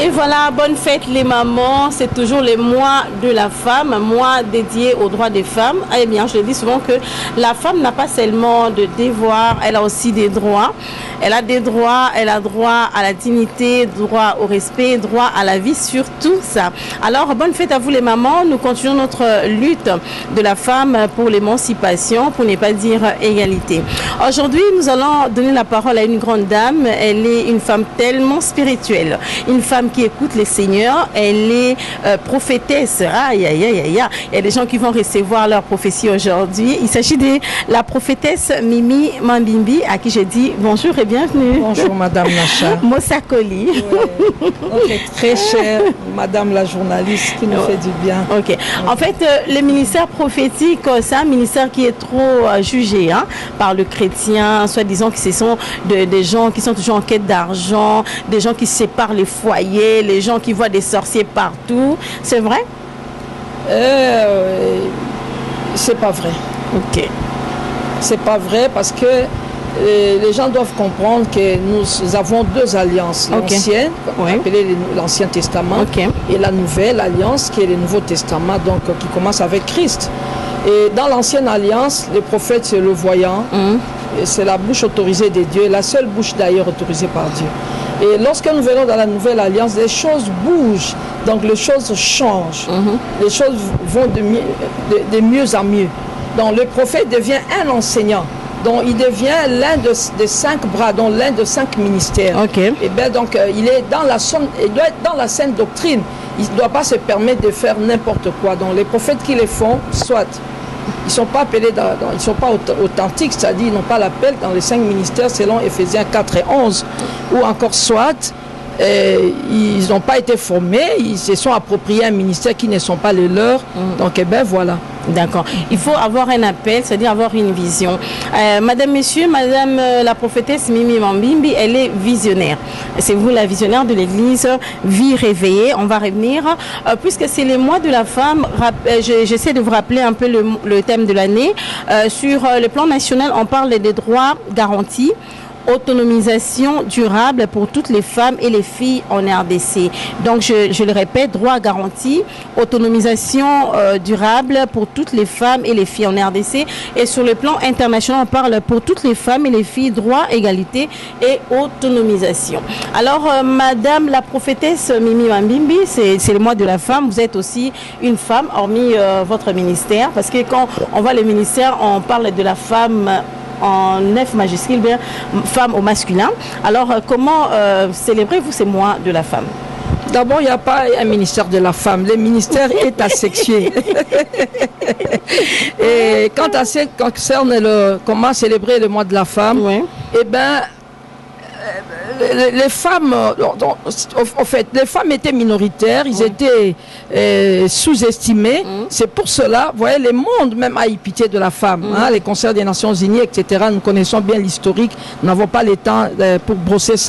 Et voilà, bonne fête les mamans, c'est toujours le mois de la femme, mois dédié aux droits des femmes. Eh bien, je dis souvent que la femme n'a pas seulement de devoirs, elle a aussi des droits. Elle a des droits, elle a droit à la dignité, droit au respect, droit à la vie, surtout ça. Alors, bonne fête à vous les mamans, nous continuons notre lutte de la femme pour l'émancipation, pour ne pas dire égalité. Aujourd'hui, nous allons donner la parole à une grande dame, elle est une femme tellement spirituelle, une femme qui écoute les seigneurs, elle est prophétesse. Aïe, aïe, aïe, aïe. Il y a des gens qui vont recevoir leur prophétie aujourd'hui. Il s'agit de la prophétesse Mimi Mambimbi, à qui je dis bonjour et bienvenue. Bonjour Madame Nacha. Mosakoli. Ouais, très chère Madame la journaliste qui nous fait du bien. Ok. En fait, le ministère prophétique, c'est un ministère qui est trop jugé par le chrétien, soi-disant que ce sont des gens qui sont toujours en quête d'argent, des gens qui séparent les foyers, les gens qui voient des sorciers partout. C'est vrai? C'est pas vrai. Ok. C'est pas vrai parce que les gens doivent comprendre que nous avons deux alliances. L'ancienne, appelée l'Ancien Testament, et la Nouvelle Alliance, qui est le Nouveau Testament, donc qui commence avec Christ. Et dans l'Ancienne Alliance, le prophète, c'est le voyant, c'est la bouche autorisée de Dieu, la seule bouche d'ailleurs autorisée par Dieu. Et lorsque nous venons dans la Nouvelle Alliance, les choses bougent, donc les choses changent. Les choses vont de mieux en mieux. Donc le prophète devient un enseignant. Donc il devient l'un des 5 bras, donc l'un de 5 ministères. Et bien donc il doit être dans la sainte doctrine. Il ne doit pas se permettre de faire n'importe quoi. Donc les prophètes qui les font, soit ils ne sont pas appelés, ils ne sont pas authentiques, c'est-à-dire ils n'ont pas l'appel dans les 5 ministères selon Éphésiens 4 et 11. Ou encore soit ils n'ont pas été formés, ils se sont appropriés un ministère qui ne sont pas les leurs. Donc, voilà. D'accord. Il faut avoir un appel, c'est-à-dire avoir une vision. Madame, Messieurs, Madame la prophétesse Mimi Mambimbi, elle est visionnaire. C'est vous la visionnaire de l'église Vie Réveillée. On va revenir. Puisque c'est les mois de la femme, j'essaie de vous rappeler un peu le thème de l'année. Sur le plan national, on parle des droits garantis. Autonomisation durable pour toutes les femmes et les filles en RDC. Donc, je le répète, droit garanti, autonomisation durable pour toutes les femmes et les filles en RDC. Et sur le plan international, on parle pour toutes les femmes et les filles, droit, égalité et autonomisation. Alors, Madame la prophétesse Mimi Mambimbi, c'est le mois de la femme. Vous êtes aussi une femme, hormis votre ministère. Parce que quand on voit le ministère, on parle de la femme en F majuscule, bien femme au masculin. Alors, comment célébrez-vous ces mois de la femme? D'abord, il n'y a pas un ministère de la femme. Le ministère est asexué. Et quant à ce qui concerne comment célébrer le mois de la femme, eh bien, les femmes, en fait, les femmes étaient minoritaires, ils étaient sous-estimés. C'est pour cela, vous voyez, le monde même a eu pitié de la femme. Les concerts des Nations Unies, etc. Nous connaissons bien l'historique. Nous n'avons pas le temps pour brosser ça.